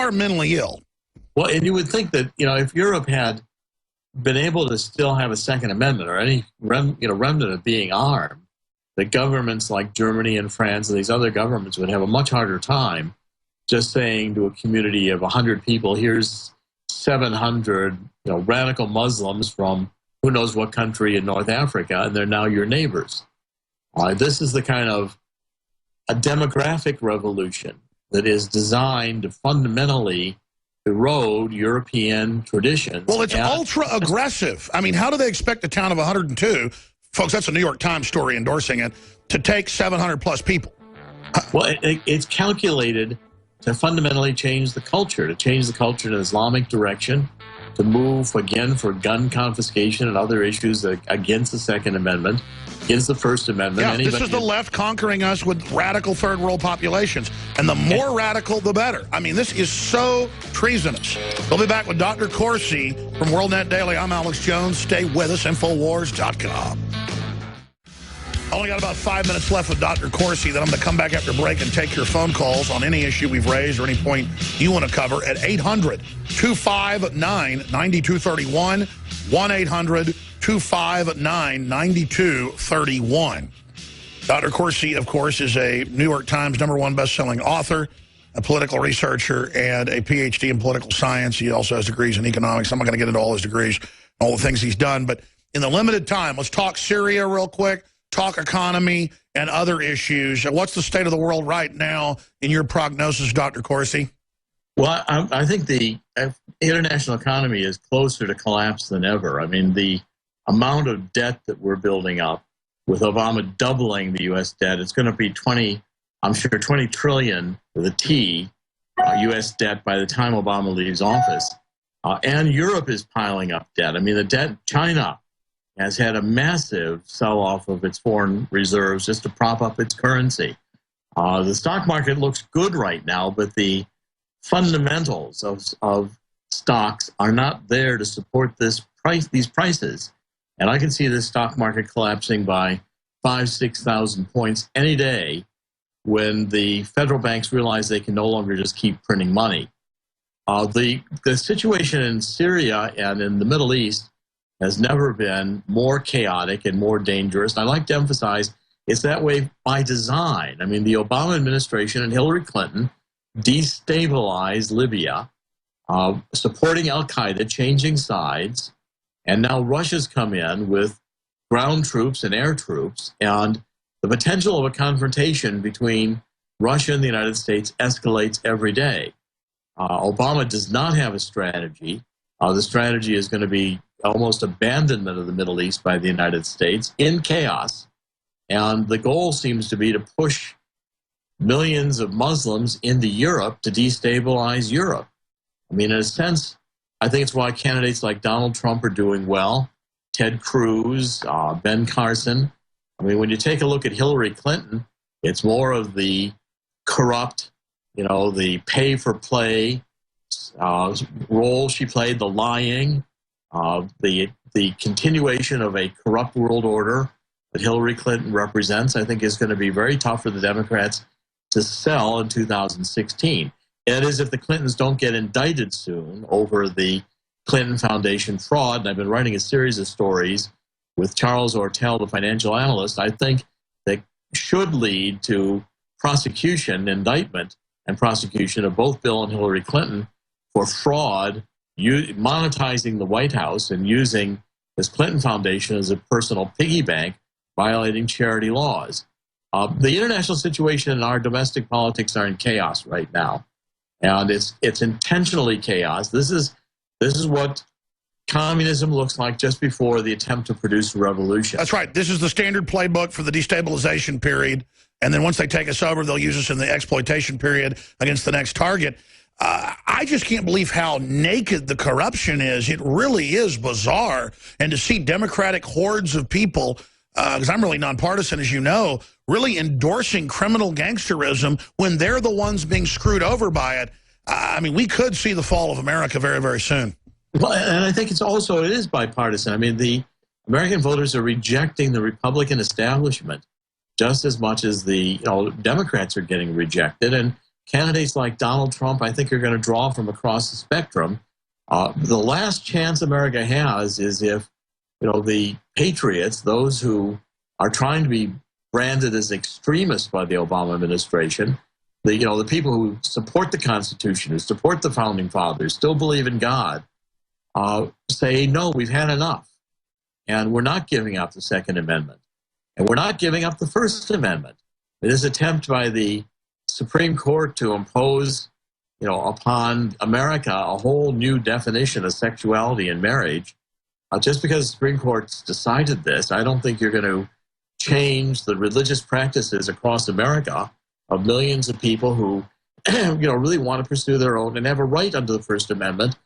are mentally ill. Well, and you would think that, if Europe had been able to still have a Second Amendment or any remnant of being armed, that governments like Germany and France and these other governments would have a much harder time just saying to a community of 100 people, here's 700 radical Muslims from who knows what country in North Africa, and they're now your neighbors. This is the kind of a demographic revolution that is designed to fundamentally erode European traditions. Well, it's ultra aggressive. I mean, how do they expect a town of 102, folks, that's a New York Times story endorsing it, to take 700 plus people? Well, it's calculated to fundamentally change the culture, in an Islamic direction, to move again for gun confiscation and other issues against the Second Amendment, against the First Amendment. Yeah, this is the left conquering us with radical third world populations. And the more radical, the better. I mean, this is so treasonous. We'll be back with Dr. Corsi from WorldNet Daily. I'm Alex Jones. Stay with us, Infowars.com. Only got about 5 minutes left with Dr. Corsi. Then I'm going to come back after break and take your phone calls on any issue we've raised or any point you want to cover at 800-259-9231, 1-800-259-9231. Dr. Corsi, of course, is a New York Times #1 best-selling author, a political researcher, and a PhD in political science. He also has degrees in economics. I'm not going to get into all his degrees, all the things he's done. But in the limited time, let's talk Syria real quick. Talk economy and other issues. What's the state of the world right now in your prognosis, Dr. Corsi? Well, I think the international economy is closer to collapse than ever. I mean, the amount of debt that we're building up, with Obama doubling the U.S. debt, it's going to be 20 trillion with a T, U.S. debt by the time Obama leaves office. And Europe is piling up debt. I mean, the debt, China has had a massive sell-off of its foreign reserves just to prop up its currency. The stock market looks good right now, but the fundamentals of stocks are not there to support these prices. And I can see the stock market collapsing by 5,000-6,000 points any day when the federal banks realize they can no longer just keep printing money. The situation in Syria and in the Middle East has never been more chaotic and more dangerous. And I like to emphasize it's that way by design. I mean, the Obama administration and Hillary Clinton destabilized Libya, supporting al-Qaeda, changing sides, and now Russia's come in with ground troops and air troops, and the potential of a confrontation between Russia and the United States escalates every day. Obama does not have a strategy. The strategy is going to be almost abandonment of the Middle East by the United States in chaos. And the goal seems to be to push millions of Muslims into Europe to destabilize Europe. I mean, in a sense, I think it's why candidates like Donald Trump are doing well, Ted Cruz, Ben Carson. I mean, when you take a look at Hillary Clinton, it's more of the corrupt, the pay-for-play role she played, the lying, the continuation of a corrupt world order that Hillary Clinton represents, I think is going to be very tough for the Democrats to sell in 2016. That is, if the Clintons don't get indicted soon over the Clinton Foundation fraud, and I've been writing a series of stories with Charles Ortel, the financial analyst, I think that should lead to prosecution, indictment, and prosecution of both Bill and Hillary Clinton for fraud, monetizing the White House and using this Clinton Foundation as a personal piggy bank, violating charity laws. The international situation and our domestic politics are in chaos right now, and it's intentionally chaos. This is what communism looks like just before the attempt to produce a revolution. That's right. This is the standard playbook for the destabilization period, and then once they take us over, they'll use us in the exploitation period against the next target. I just can't believe how naked the corruption is. It really is bizarre. And to see Democratic hordes of people, because I'm really nonpartisan, as you know, really endorsing criminal gangsterism when they're the ones being screwed over by it. I mean, we could see the fall of America very, very soon. Well, and I think it is bipartisan. I mean, the American voters are rejecting the Republican establishment just as much as the Democrats are getting rejected. And candidates like Donald Trump, I think, are going to draw from across the spectrum. The last chance America has is if, the patriots, those who are trying to be branded as extremists by the Obama administration, the people who support the Constitution, who support the Founding Fathers, still believe in God, say, no, we've had enough. And we're not giving up the Second Amendment. And we're not giving up the First Amendment. This attempt by the Supreme Court to impose, upon America a whole new definition of sexuality and marriage, just because the Supreme Court's decided this, I don't think you're going to change the religious practices across America of millions of people who, really want to pursue their own and have a right under the First Amendment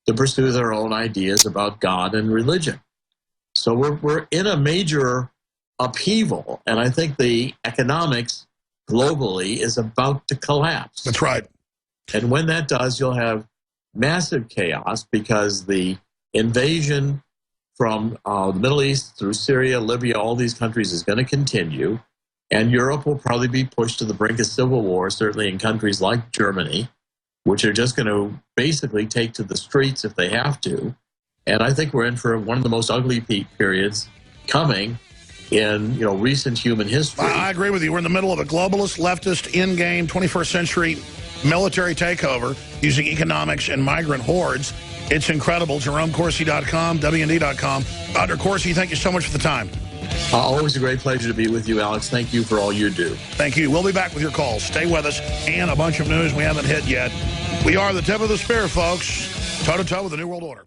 to pursue their own ideas about God and religion. So we're in a major upheaval, and I think the economics globally is about to collapse. That's right. And when that does, you'll have massive chaos because the invasion from the Middle East through Syria, Libya, all these countries is going to continue. And Europe will probably be pushed to the brink of civil war, certainly in countries like Germany, which are just going to basically take to the streets if they have to. And I think we're in for one of the most ugly periods coming in recent human history. I agree with you. We're in the middle of a globalist, leftist, in-game, 21st century military takeover using economics and migrant hordes. It's incredible. JeromeCorsi.com, WND.com. Dr. Corsi, thank you so much for the time. Always a great pleasure to be with you, Alex. Thank you for all you do. Thank you. We'll be back with your calls. Stay with us. And a bunch of news we haven't hit yet. We are the tip of the spear, folks. Toe-to-toe with the New World Order.